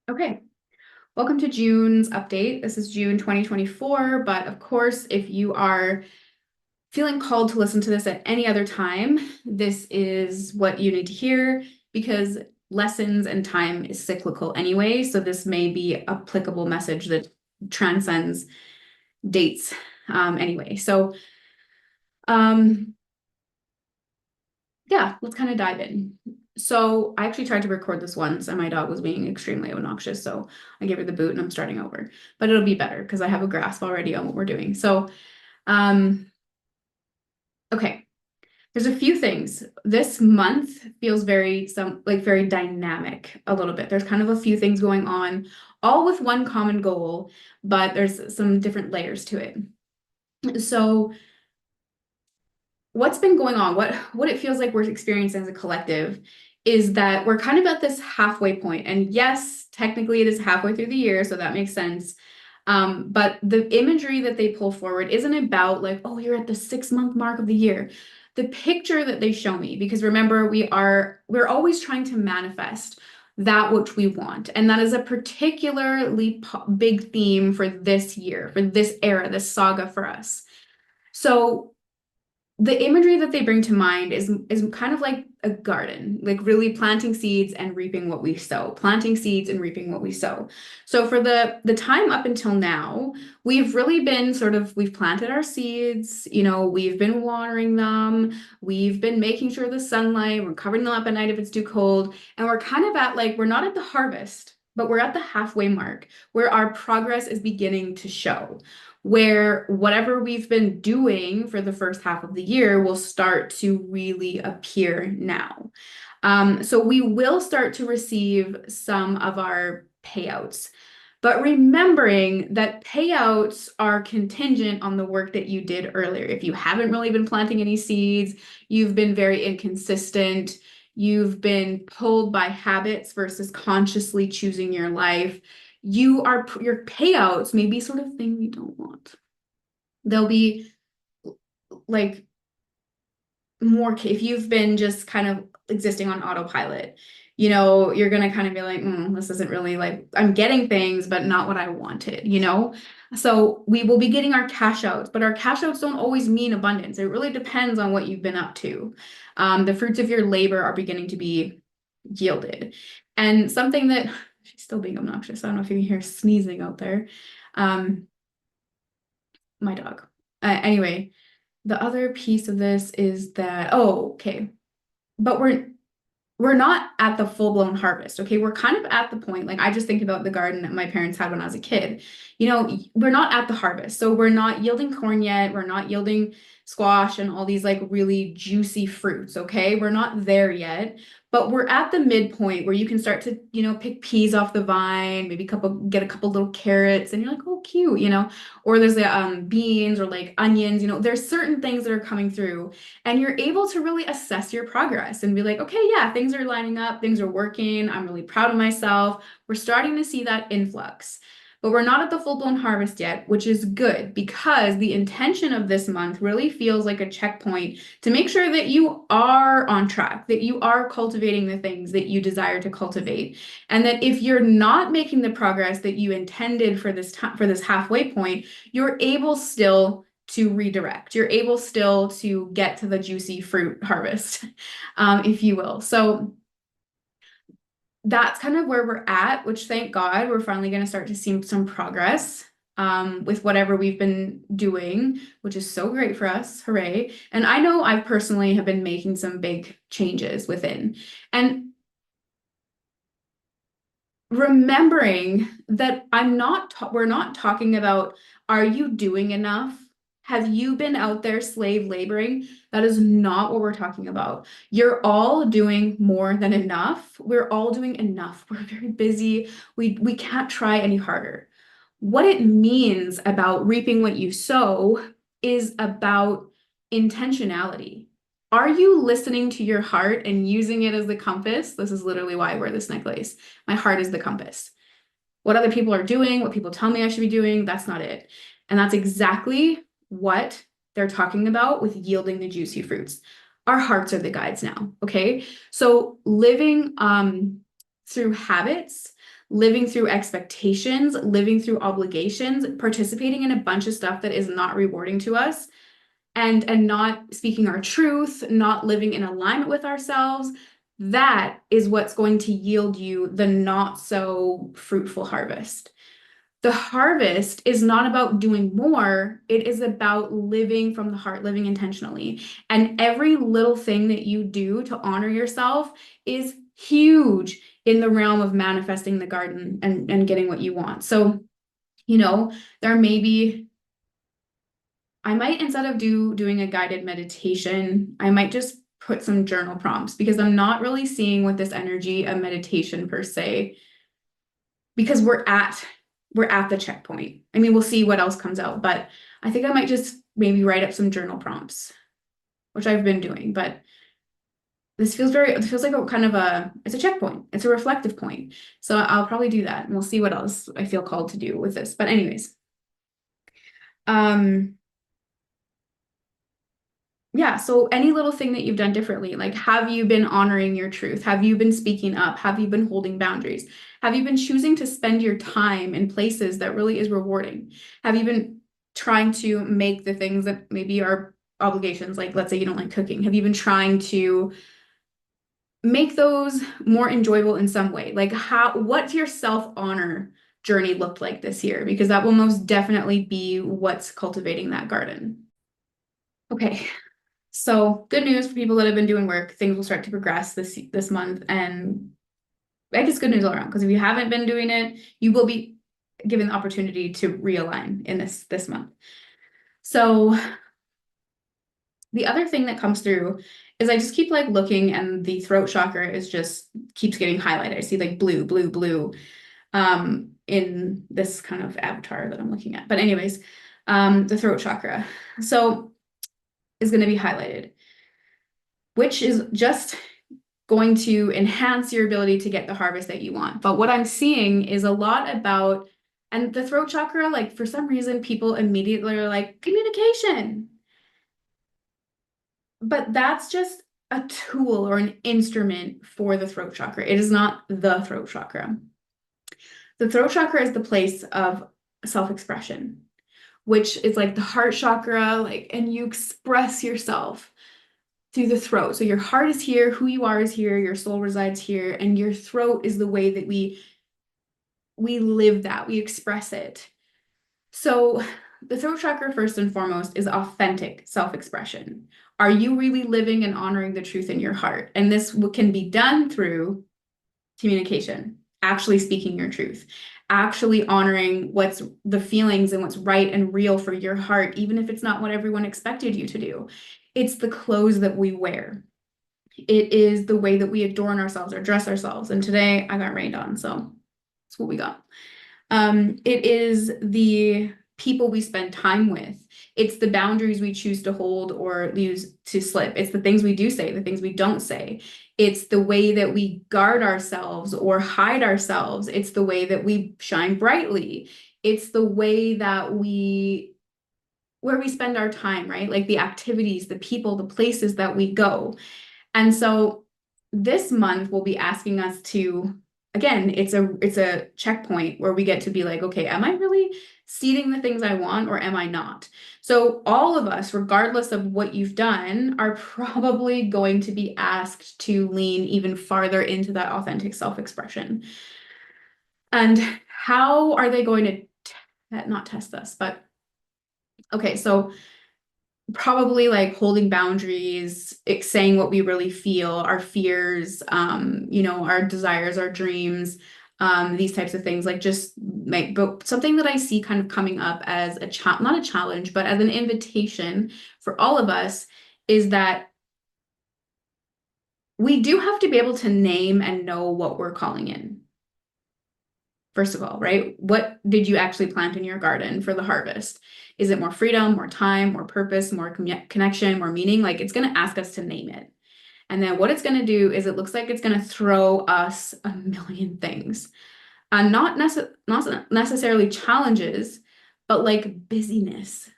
Okay, welcome to June's update. This is June 2024, but of course, if you are feeling called to listen to this at any other time, this is what you need to hear because lessons and time is cyclical anyway. So this may be applicable message that transcends dates anyway. So um, yeah, let's kind of dive in. So I actually tried to record this once and my dog was being extremely obnoxious. So I gave her the boot and I'm starting over. But it'll be better because I have a grasp already on what we're doing. So um, okay. There's a few things. This month feels very dynamic a little bit. There's kind of a few things going on, all with one common goal, but there's some different layers to it. So what's been going on, what it feels like we're experiencing as a collective is that we're kind of at this halfway point. And yes, technically it is halfway through the year, so that makes sense. But the imagery that they pull forward isn't about like, oh, you're at the 6 month mark of the year. The picture that they show me, because remember, we're always trying to manifest that which we want. And that is a particularly big theme for this year, for this era, this saga for us. So the imagery that they bring to mind is kind of like a garden, like really planting seeds and reaping what we sow, planting seeds and reaping what we sow. So for the time up until now, we've really been we've planted our seeds, we've been watering them, we've been making sure the sunlight, we're covering them up at night if it's too cold, and we're kind of at like we're not at the harvest, but we're at the halfway mark where our progress is beginning to show where whatever we've been doing for the first half of the year will start to really appear now. So we will start to receive some of our payouts. But remembering that payouts are contingent on the work that you did earlier. If you haven't really been planting any seeds, you've been very inconsistent, you've been pulled by habits versus consciously choosing your life, your payouts may be sort of thing we don't want. They'll be like more if you've been just kind of existing on autopilot, you're gonna kind of be like, this isn't really like I'm getting things, but not what I wanted. So we will be getting our cash outs, but our cash outs don't always mean abundance. It really depends on what you've been up to. The fruits of your labor are beginning to be yielded. And something that she's still being obnoxious. I don't know if you can hear sneezing out there. Um, my dog. Anyway, the other piece of this is that, oh, okay, but we're not at the full-blown harvest, okay? We're kind of at the point, like I just think about the garden that my parents had when I was a kid. We're not at the harvest. So we're not yielding corn yet. We're not yielding squash and all these like really juicy fruits, okay? We're not there yet, but we're at the midpoint where you can start to, pick peas off the vine, maybe get a couple little carrots and you're like, oh, cute. Or there's the beans or like onions, there's certain things that are coming through and you're able to really assess your progress and be like, okay, yeah, things are lining up, things are working. I'm really proud of myself. We're starting to see that influx. But we're not at the full-blown harvest yet, which is good because the intention of this month really feels like a checkpoint to make sure that you are on track, that you are cultivating the things that you desire to cultivate. And that if you're not making the progress that you intended for this time, for this halfway point, you're able still to redirect. You're able still to get to the juicy fruit harvest, if you will. So that's kind of where we're at, which thank God we're finally going to start to see some progress with whatever we've been doing, which is so great for us. Hooray. And I know I personally have been making some big changes within. And remembering that we're not talking about, are you doing enough? Have you been out there slave laboring? That is not what we're talking about. You're all doing more than enough. We're all doing enough. We're very busy. We can't try any harder. What it means about reaping what you sow is about intentionality. Are you listening to your heart and using it as the compass? This is literally why I wear this necklace. My heart is the compass. What other people are doing, what people tell me I should be doing, that's not it. And that's exactly what they're talking about with yielding the juicy fruits. Our hearts are the guides now, okay? So living through habits, living through expectations, living through obligations, participating in a bunch of stuff that is not rewarding to us, and not speaking our truth, not living in alignment with ourselves, that is what's going to yield you the not so fruitful harvest. The harvest is not about doing more, it is about living from the heart, living intentionally. And every little thing that you do to honor yourself is huge in the realm of manifesting the garden and getting what you want. So, there may be, I might, instead of doing a guided meditation, I might just put some journal prompts, because I'm not really seeing with this energy a meditation per se, because we're at the checkpoint. I mean, we'll see what else comes out, but I think I might just maybe write up some journal prompts, which I've been doing, but it feels like it's a checkpoint. It's a reflective point. So I'll probably do that, and we'll see what else I feel called to do with this. But anyways, yeah, so any little thing that you've done differently, like, have you been honoring your truth? Have you been speaking up? Have you been holding boundaries? Have you been choosing to spend your time in places that really is rewarding? Have you been trying to make the things that maybe are obligations, like let's say you don't like cooking, have you been trying to make those more enjoyable in some way? Like, what's your self-honor journey looked like this year? Because that will most definitely be what's cultivating that garden. Okay. So good news for people that have been doing work, things will start to progress this month, and I guess good news all around, because if you haven't been doing it, you will be given the opportunity to realign in this month. So the other thing that comes through is I just keep like looking, and the throat chakra is just keeps getting highlighted. I see like blue, blue, blue in this kind of avatar that I'm looking at. But anyways, the throat chakra so is going to be highlighted, which is just going to enhance your ability to get the harvest that you want. But what I'm seeing is a lot about, and the throat chakra, like for some reason, people immediately are like, communication. But that's just a tool or an instrument for the throat chakra. It is not the throat chakra. The throat chakra is the place of self-expression, which is like the heart chakra, like, and you express yourself through the throat. So your heart is here, who you are is here, your soul resides here, and your throat is the way that we live that, we express it. So the throat chakra, first and foremost, is authentic self-expression. Are you really living and honoring the truth in your heart? And this can be done through communication, actually speaking your truth, actually honoring what's the feelings and what's right and real for your heart, even if it's not what everyone expected you to do. It's the clothes that we wear. It is the way that we adorn ourselves or dress ourselves. And today I got rained on, so that's what we got. It is the people we spend time with. It's the boundaries we choose to hold or use to slip. It's the things we do say, the things we don't say. It's the way that we guard ourselves or hide ourselves. It's the way that we shine brightly. It's the way that where we spend our time, right? Like the activities, the people, the places that we go. And so this month we'll be asking us to, again, it's a checkpoint where we get to be like, okay, am I really seeding the things I want, or am I not? So all of us, regardless of what you've done, are probably going to be asked to lean even farther into that authentic self-expression. And how are they going to not test us, but okay, so probably like holding boundaries, saying what we really feel, our fears, our desires, our dreams, these types of things, like just but something that I see kind of coming up as not a challenge, but as an invitation for all of us is that we do have to be able to name and know what we're calling in. First of all, right? What did you actually plant in your garden for the harvest? Is it more freedom, more time, more purpose, more connection, more meaning? Like, it's going to ask us to name it. And then what it's going to do is it looks like it's going to throw us a million things. Not necessarily challenges, but like busyness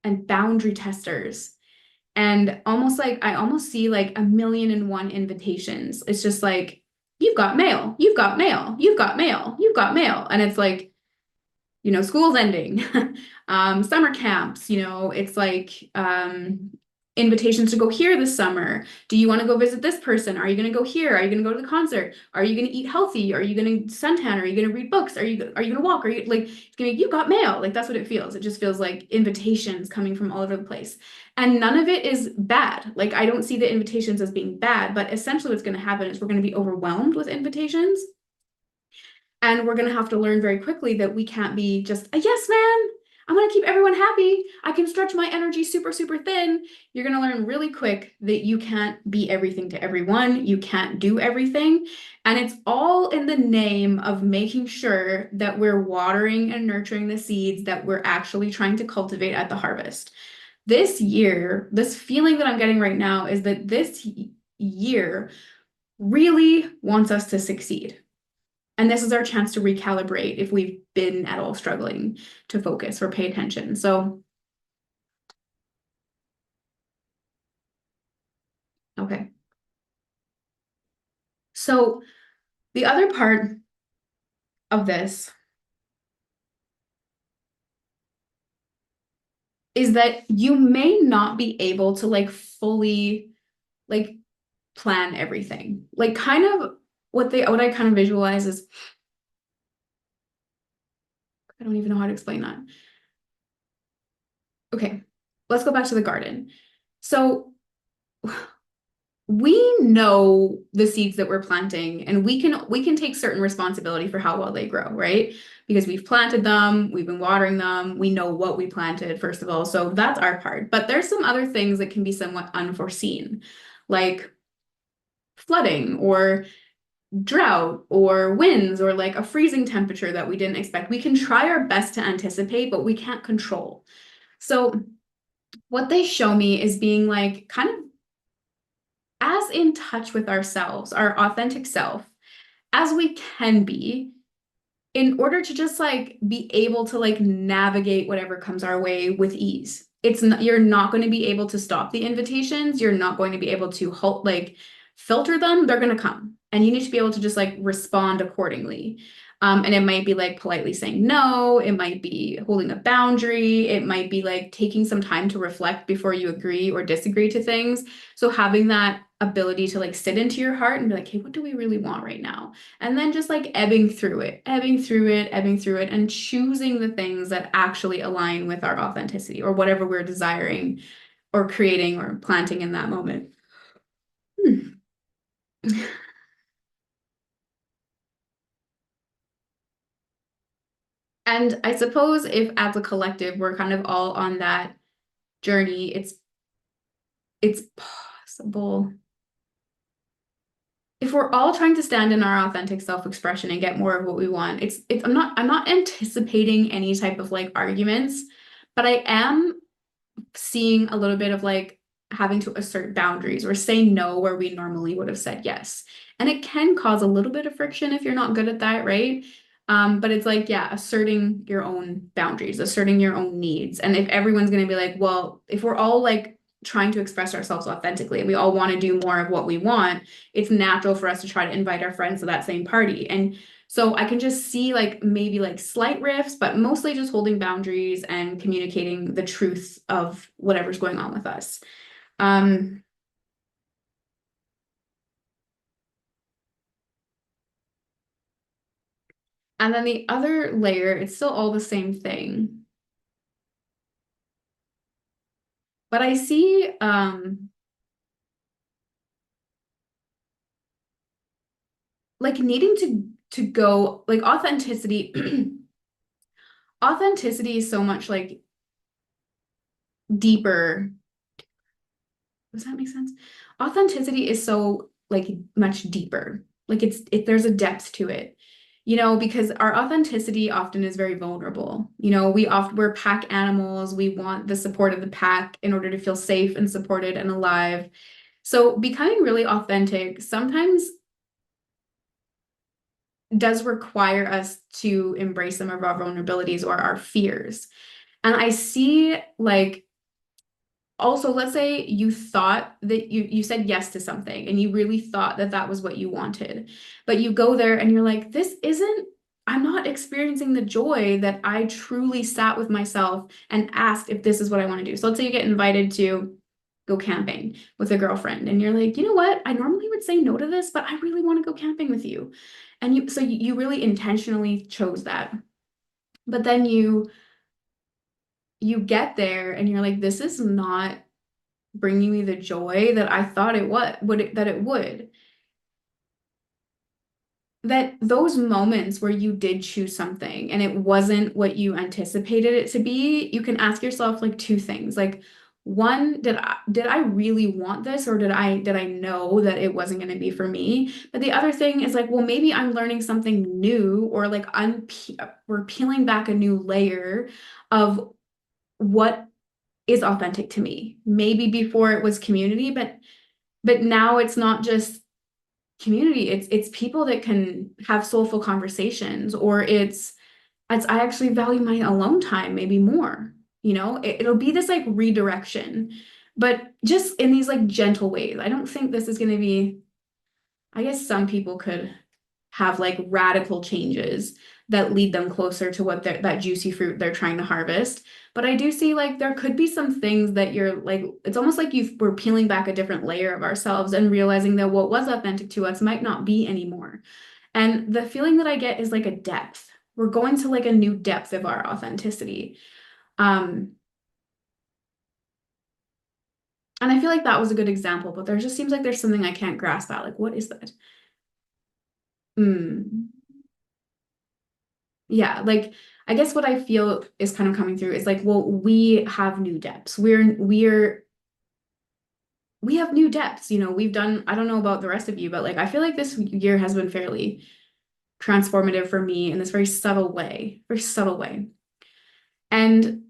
and boundary testers. And I almost see like a million and one invitations. It's just like, you've got mail, you've got mail, you've got mail, you've got mail. And it's like, school's ending, summer camps, it's like invitations to go here this summer. Do you want to go visit this person? Are you going to go here? Are you going to go to the concert? Are you going to eat healthy? Are you going to suntan? Are you going to read books? Are you going to walk? Are you like, it's gonna be, you got mail. Like that's what it feels. It just feels like invitations coming from all over the place. And none of it is bad. Like I don't see the invitations as being bad, but essentially what's going to happen is we're going to be overwhelmed with invitations. And we're going to have to learn very quickly that we can't be just a yes man. I'm going to keep everyone happy. I can stretch my energy super, super thin. You're going to learn really quick that you can't be everything to everyone. You can't do everything. And it's all in the name of making sure that we're watering and nurturing the seeds that we're actually trying to cultivate at the harvest. This year, this feeling that I'm getting right now is that this year really wants us to succeed. And this is our chance to recalibrate if we've been at all struggling to focus or pay attention. So, okay. So the other part of this is that you may not be able to like fully like plan everything. Like kind of what I kind of visualize is, I don't even know how to explain that. Okay, let's go back to the garden. So we know the seeds that we're planting and we can take certain responsibility for how well they grow, right? Because we've planted them, we've been watering them, we know what we planted, first of all. So that's our part. But there's some other things that can be somewhat unforeseen, like flooding or drought or winds or like a freezing temperature that we didn't expect. We can try our best to anticipate, but we can't control. So what they show me is being like kind of as in touch with ourselves, our authentic self, as we can be, in order to just like be able to like navigate whatever comes our way with ease. It's not, you're not going to be able to stop the invitations. You're not going to be able to like filter them. They're going to come. And you need to be able to just like respond accordingly. And it might be like politely saying no, it might be holding a boundary, it might be like taking some time to reflect before you agree or disagree to things. So having that ability to like sit into your heart and be like, hey, what do we really want right now? And then just like ebbing through it, ebbing through it, ebbing through it, and choosing the things that actually align with our authenticity or whatever we're desiring or creating or planting in that moment. Hmm. And I suppose if as a collective we're kind of all on that journey, it's possible if we're all trying to stand in our authentic self-expression and get more of what we want. It's I'm not anticipating any type of like arguments, but I am seeing a little bit of like having to assert boundaries or say no where we normally would have said yes. And it can cause a little bit of friction if you're not good at that, right? But it's like, yeah, asserting your own boundaries, asserting your own needs. And if everyone's going to be like, well, if we're all like trying to express ourselves authentically and we all want to do more of what we want, it's natural for us to try to invite our friends to that same party. And so I can just see like maybe like slight rifts, but mostly just holding boundaries and communicating the truth of whatever's going on with us. Um, and then the other layer, it's still all the same thing. But I see like needing to go like authenticity. Authenticity is so much like deeper. Does that make sense? Authenticity is so like much deeper. Like there's a depth to it. Because our authenticity often is very vulnerable. We're pack animals. We want the support of the pack in order to feel safe and supported and alive. So becoming really authentic sometimes does require us to embrace some of our vulnerabilities or our fears. And I see like also, let's say you thought that you said yes to something and you really thought that that was what you wanted, but you go there and you're like, this isn't, I'm not experiencing the joy that I truly sat with myself and asked if this is what I want to do. So let's say you get invited to go camping with a girlfriend and you're like, you know what? I normally would say no to this, but I really want to go camping with you. And you really intentionally chose that. But then you get there and you're like, this is not bringing me the joy that I thought it that it would. That those moments where you did choose something and it wasn't what you anticipated it to be, you can ask yourself like two things. Like, one, did I really want this, or did I know that it wasn't going to be for me? But the other thing is like, well, maybe I'm learning something new, or like we're peeling back a new layer of what is authentic to me. Maybe before it was community, but now it's not just community. It's people that can have soulful conversations, or it's I actually value my alone time maybe more. It'll be this like redirection, but just in these like gentle ways. I don't think this is going to be, I guess some people could have like radical changes that lead them closer to what that juicy fruit they're trying to harvest. But I do see like there could be some things that you're like, it's almost like we're peeling back a different layer of ourselves and realizing that what was authentic to us might not be anymore. And the feeling that I get is like a depth. We're going to like a new depth of our authenticity. Um, and I feel like that was a good example, but there just seems like there's something I can't grasp at. Like, what is that? Mm. Yeah, like I guess what I feel is kind of coming through is like, well, we have new depths. We have new depths. We've done, I don't know about the rest of you, but like I feel like this year has been fairly transformative for me in this very subtle way, very subtle way. And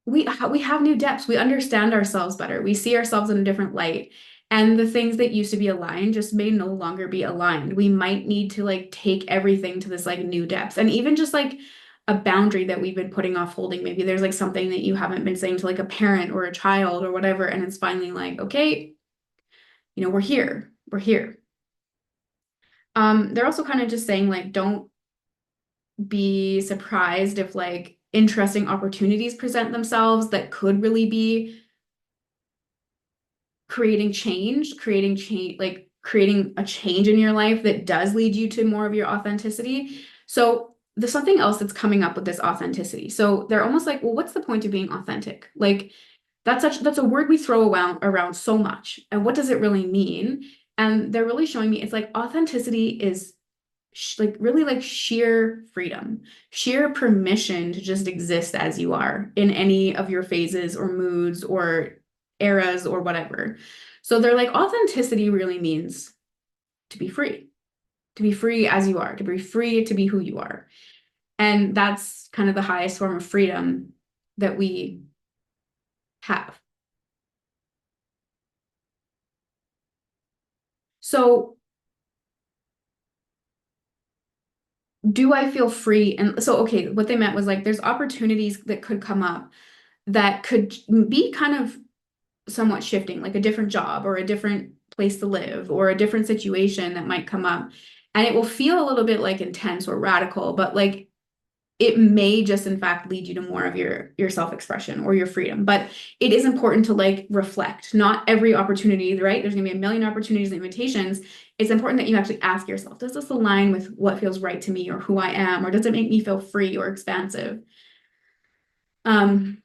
we have new depths. We understand ourselves better. We see ourselves in a different light. And the things that used to be aligned just may no longer be aligned. We might need to like take everything to this like new depth. And even just like a boundary that we've been putting off holding. Maybe there's like something that you haven't been saying to like a parent or a child or whatever. And it's finally like, okay, we're here. We're here. They're also kind of just saying like, don't be surprised if like interesting opportunities present themselves that could really be like creating a change in your life that does lead you to more of your authenticity. So there's something else that's coming up with this authenticity. So they're almost like, well, what's the point of being authentic? Like that's a word we throw around so much. And what does it really mean? And they're really showing me it's like authenticity is like really like sheer freedom, sheer permission to just exist as you are in any of your phases or moods or eras or whatever. So they're like authenticity really means to be free as you are, to be free to be who you are. And that's kind of the highest form of freedom that we have. So do I feel free? And so, okay, what they meant was like there's opportunities that could come up that could be kind of somewhat shifting, like a different job or a different place to live or a different situation that might come up. And it will feel a little bit like intense or radical, but like it may just in fact lead you to more of your self-expression or your freedom. But it is important to like reflect. Not every opportunity, right? There's gonna be a million opportunities and invitations. It's important that you actually ask yourself, does this align with what feels right to me or who I am? Or does it make me feel free or expansive? Um,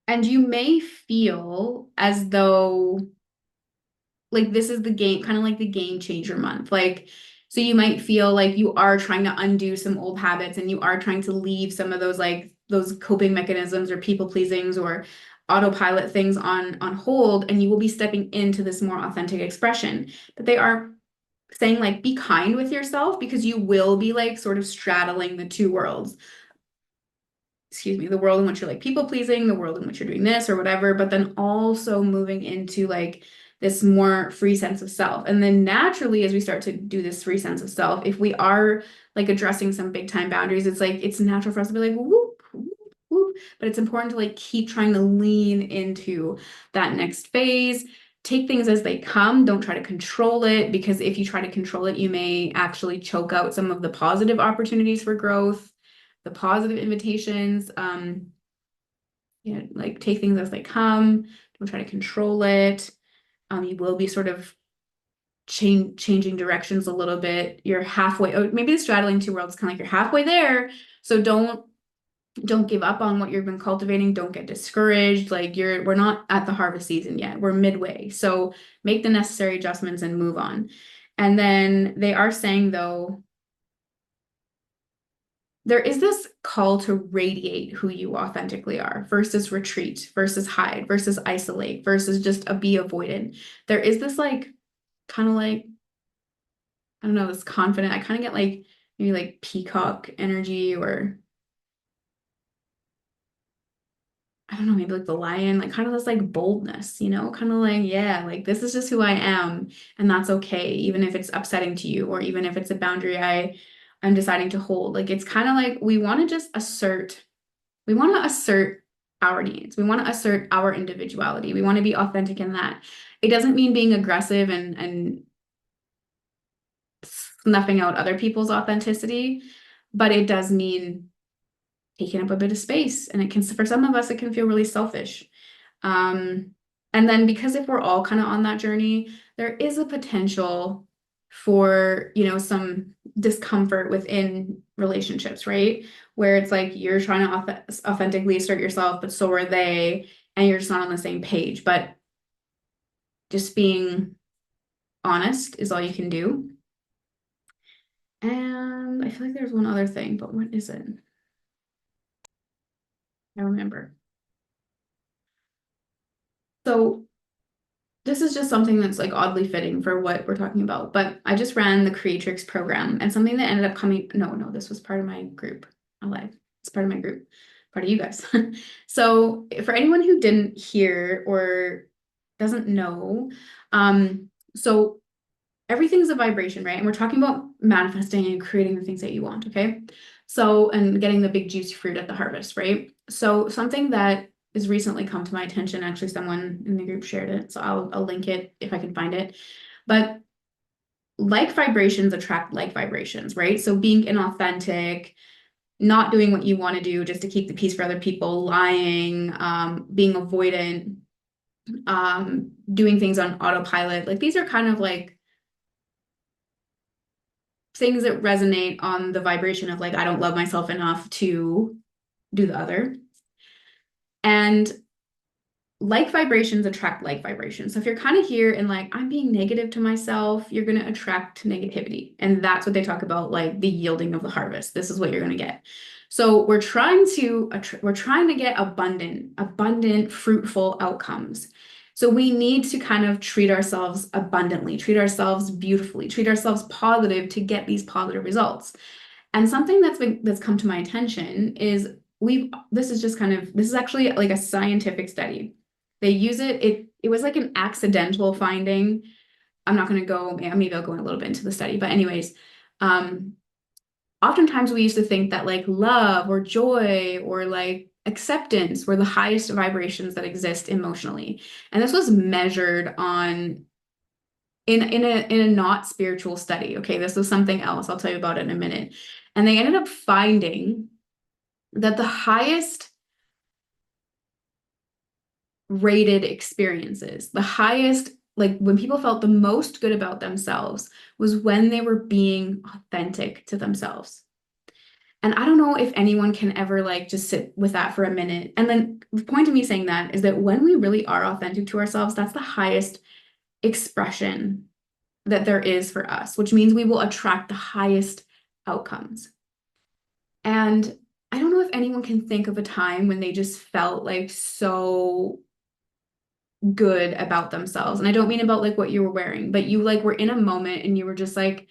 and you may feel as though like this is the game, kind of like the game changer month. Like, so you might feel like you are trying to undo some old habits and you are trying to leave some of those like those coping mechanisms or people pleasings or autopilot things on hold, and you will be stepping into this more authentic expression. But they are saying like be kind with yourself because you will be like sort of straddling the two worlds. Excuse me, the world in which you're like people pleasing, the world in which you're doing this or whatever, but then also moving into like this more free sense of self. And then naturally, as we start to do this free sense of self, if we are like addressing some big time boundaries, it's like it's natural for us to be like, whoop, whoop, whoop. But it's important to like keep trying to lean into that next phase. Take things as they come. Don't try to control it, because if you try to control it, you may actually choke out some of the positive opportunities for growth, the positive invitations. Like take things as they come. Don't try to control it. You will be sort of changing directions a little bit. You're halfway, or maybe the straddling two worlds, kind of like you're halfway there. So don't give up on what you've been cultivating. Don't get discouraged. Like we're not at the harvest season yet. We're midway. So make the necessary adjustments and move on. And then they are saying, though, there is this call to radiate who you authentically are versus retreat, versus hide, versus isolate, versus just be avoidant. There is this like kind of like, I don't know, this confident. I kind of get like maybe like peacock energy, or I don't know, maybe like the lion, like kind of this like boldness, kind of like, yeah, like this is just who I am, and that's okay, even if it's upsetting to you, or even if it's a boundary I'm deciding to hold. Like it's kind of like we want to just we want to assert our needs. We want to assert our individuality. We want to be authentic in that. It doesn't mean being aggressive and snuffing out other people's authenticity, but it does mean taking up a bit of space. And it can, for some of us, it can feel really selfish. And then because if we're all kind of on that journey, there is a potential for, some discomfort within relationships, right? Where it's like you're trying to authentically assert yourself, but so are they, and you're just not on the same page. But just being honest is all you can do. And I feel like there's one other thing, but what is it? I remember. So this is just something that's like oddly fitting for what we're talking about, but I just ran the Creatrix program, and something that ended up coming, no, this was part of my group. I lied. It's part of my group, part of you guys. So for anyone who didn't hear or doesn't know, so everything's a vibration, right? And we're talking about manifesting and creating the things that you want, okay? So, and getting the big juicy fruit at the harvest, right? So something that has recently come to my attention, actually someone in the group shared it, so I'll link it if I can find it. But like vibrations attract like vibrations, right? So being inauthentic, not doing what you want to do just to keep the peace for other people, lying, being avoidant, doing things on autopilot, like these are kind of like things that resonate on the vibration of like, I don't love myself enough to do the other. And like vibrations attract like vibrations. So if you're kind of here and like, I'm being negative to myself, you're going to attract negativity. And that's what they talk about, like the yielding of the harvest. This is what you're going to get. So we're trying to get abundant, fruitful outcomes. So we need to kind of treat ourselves abundantly, treat ourselves beautifully, treat ourselves positive to get these positive results. And something that's come to my attention is this is actually like a scientific study. They use it was like an accidental finding. I'm not going to go, maybe I'll go in a little bit into the study, but anyways, oftentimes we used to think that like love or joy or like acceptance were the highest vibrations that exist emotionally. And this was measured on in a not spiritual study. Okay, this was something else. I'll tell you about it in a minute. And they ended up finding that the highest rated experiences, the highest, like when people felt the most good about themselves, was when they were being authentic to themselves. And I don't know if anyone can ever like just sit with that for a minute. And then the point of me saying that is that when we really are authentic to ourselves, that's the highest expression that there is for us, which means we will attract the highest outcomes. And I don't know if anyone can think of a time when they just felt like so good about themselves. And I don't mean about like what you were wearing, but you like were in a moment and you were just like,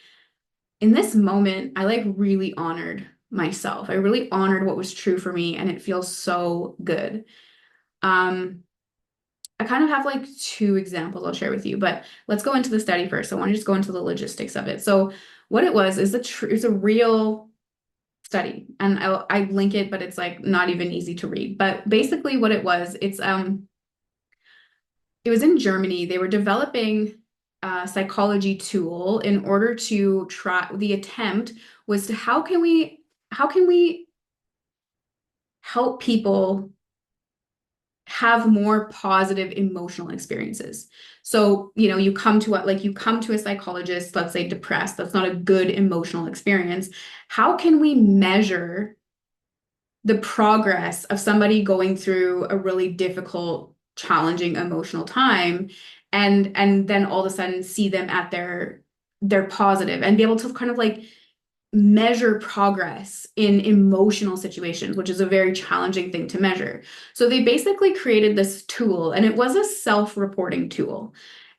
in this moment, I like really honored myself. I really honored what was true for me, and it feels so good. I kind of have like two examples I'll share with you, but let's go into the study first. I want to just go into the logistics of it. So what it was is it's a real study, and I link it, but it's like not even easy to read. But basically what it was, it was in Germany. They were developing a psychology tool in order to try, the attempt was to how can we help people have more positive emotional experiences. So, you come to a psychologist, let's say depressed, that's not a good emotional experience. How can we measure the progress of somebody going through a really difficult, challenging emotional time, and then all of a sudden see them at their positive and be able to kind of like measure progress in emotional situations, which is a very challenging thing to measure. So they basically created this tool, and it was a self-reporting tool.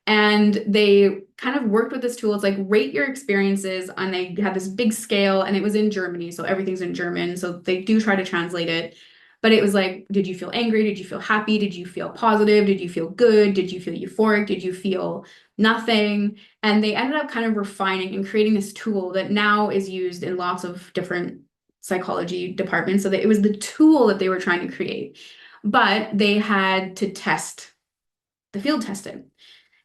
And they kind of worked with this tool. It's like rate your experiences, and they had this big scale, and it was in Germany, so everything's in German. So they do try to translate it. But it was like, did you feel angry? Did you feel happy? Did you feel positive? Did you feel good? Did you feel euphoric? Did you feel nothing? And they ended up kind of refining and creating this tool that now is used in lots of different psychology departments. So that it was the tool that they were trying to create, but they had to field test it.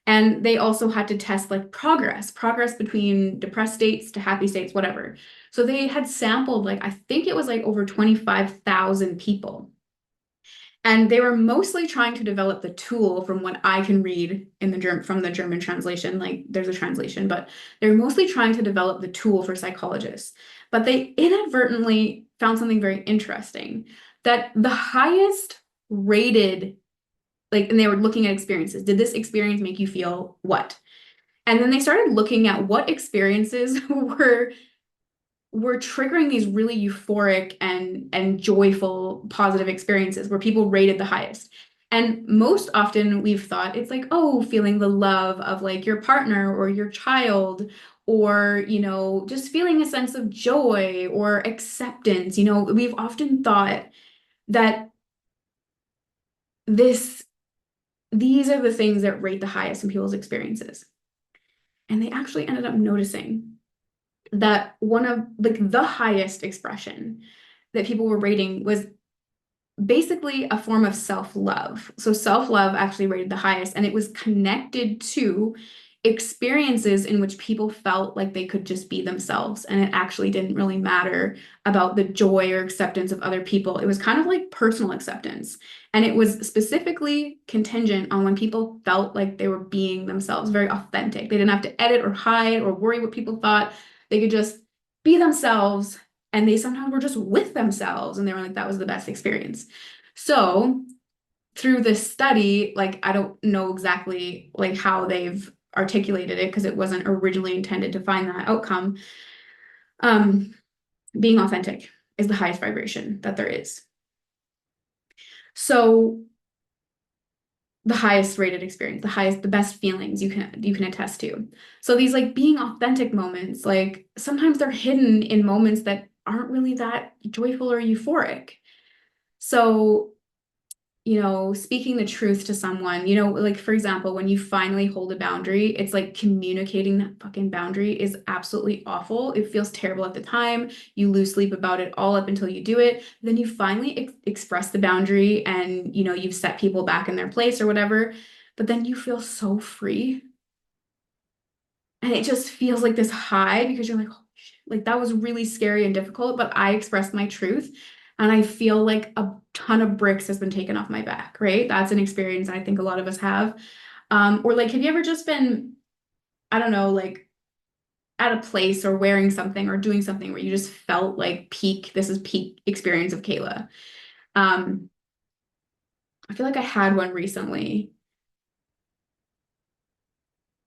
And they also had to test like progress between depressed states to happy states, whatever. So they had sampled like, I think it was like over 25,000 people. And they were mostly trying to develop the tool from what I can read in from the German translation. Like there's a translation, but they're mostly trying to develop the tool for psychologists. But they inadvertently found something very interesting, that the highest rated, like, and they were looking at experiences. Did this experience make you feel what? And then they started looking at what experiences were triggering these really euphoric and joyful positive experiences where people rated the highest. And most often we've thought it's like, oh, feeling the love of like your partner or your child, or, just feeling a sense of joy or acceptance. We've often thought that these are the things that rate the highest in people's experiences. And they actually ended up noticing that one of like the highest expression that people were rating was basically a form of self-love. So self-love actually rated the highest, and it was connected to experiences in which people felt like they could just be themselves, and it actually didn't really matter about the joy or acceptance of other people. It was kind of like personal acceptance, and it was specifically contingent on when people felt like they were being themselves, very authentic. They didn't have to edit or hide or worry what people thought. They could just be themselves, and they sometimes were just with themselves, and they were like, that was the best experience. So through this study, like, I don't know exactly like how they've articulated it because it wasn't originally intended to find that outcome. Being authentic is the highest vibration that there is. So the highest rated experience, the best feelings you can attest to. So these like being authentic moments, like sometimes they're hidden in moments that aren't really that joyful or euphoric. So, speaking the truth to someone, like for example, when you finally hold a boundary, it's like communicating that fucking boundary is absolutely awful. It feels terrible at the time. You lose sleep about it all up until you do it. Then you finally express the boundary, and, you've set people back in their place or whatever, but then you feel so free. And it just feels like this high because you're like, oh, shit, like that was really scary and difficult, but I expressed my truth. And I feel like a ton of bricks has been taken off my back, right? That's an experience I think a lot of us have. Or like, have you ever just been, I don't know, like at a place or wearing something or doing something where you just felt like this is peak experience of Kayla. I feel like I had one recently.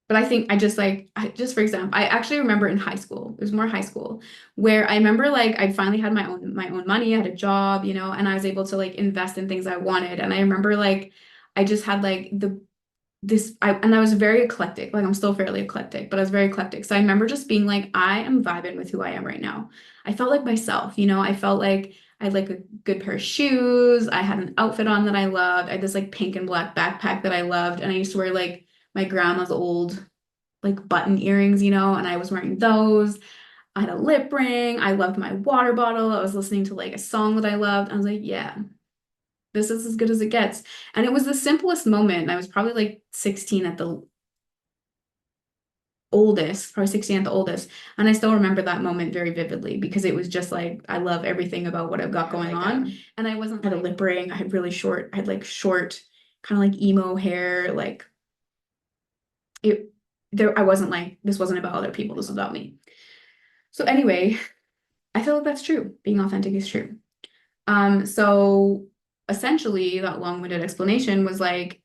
But I think just for example, I actually remember in high school, it was more high school, where I remember like I finally had my own money, I had a job, and I was able to like invest in things I wanted. And I remember like I just had like and I was very eclectic. Like I'm still fairly eclectic, but I was very eclectic. So I remember just being like, I am vibing with who I am right now. I felt like myself, I felt like I had like a good pair of shoes. I had an outfit on that I loved. I had this like pink and black backpack that I loved. And I used to wear like my grandma's old like button earrings, and I was wearing those. I had a lip ring. I loved my water bottle. I was listening to like a song that I loved. I was like, yeah, this is as good as it gets. And it was the simplest moment. I was probably like 16 at the oldest, probably 16 at the oldest. And I still remember that moment very vividly because it was just like, I love everything about what I've got going on. And I wasn't had a lip ring. I had really short, I had like short, kind of like emo hair. Like it, there, I wasn't like, this wasn't about other people. This was about me. So anyway, I feel like that's true. Being authentic is true. So essentially that long-winded explanation was like,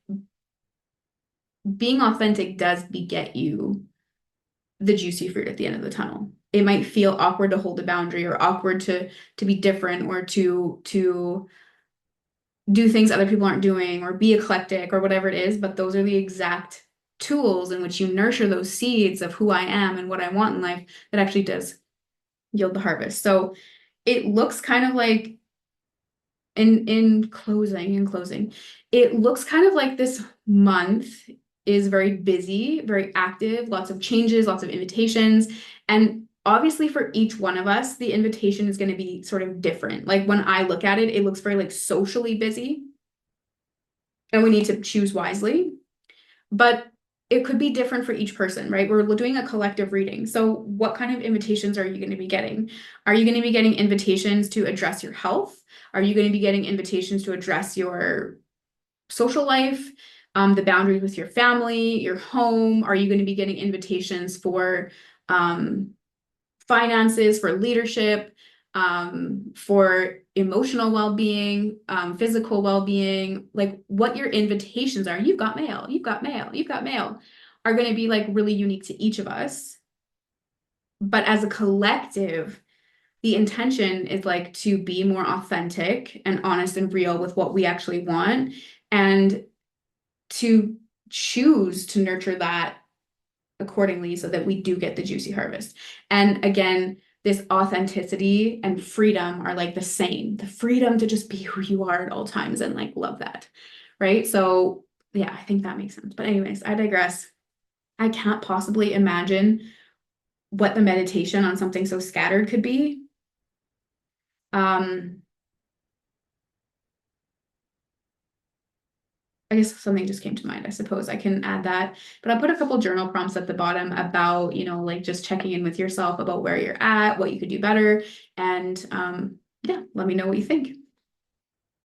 being authentic does beget you the juicy fruit at the end of the tunnel. It might feel awkward to hold a boundary or awkward to be different or to do things other people aren't doing or be eclectic or whatever it is, but those are the exact tools in which you nurture those seeds of who I am and what I want in life that actually does yield the harvest. So it looks kind of like in closing, it looks kind of like this month is very busy, very active, lots of changes, lots of invitations. And obviously for each one of us, the invitation is going to be sort of different. Like when I look at it, it looks very like socially busy. And we need to choose wisely. But it could be different for each person, right? We're doing a collective reading. So what kind of invitations are you going to be getting? Are you going to be getting invitations to address your health? Are you going to be getting invitations to address your social life, the boundaries with your family, your home? Are you going to be getting invitations for finances, for leadership, for emotional well-being, physical well-being, like what your invitations are? You've got mail, you've got mail, you've got mail, are going to be like really unique to each of us. But as a collective, the intention is like to be more authentic and honest and real with what we actually want and to choose to nurture that accordingly so that we do get the juicy harvest. And again, this authenticity and freedom are like the same. The freedom to just be who you are at all times and like love that. Right. So yeah, I think that makes sense. But anyways, I digress. I can't possibly imagine what the meditation on something so scattered could be. I guess something just came to mind. I suppose I can add that, but I'll put a couple journal prompts at the bottom about, like just checking in with yourself about where you're at, what you could do better. And yeah, let me know what you think.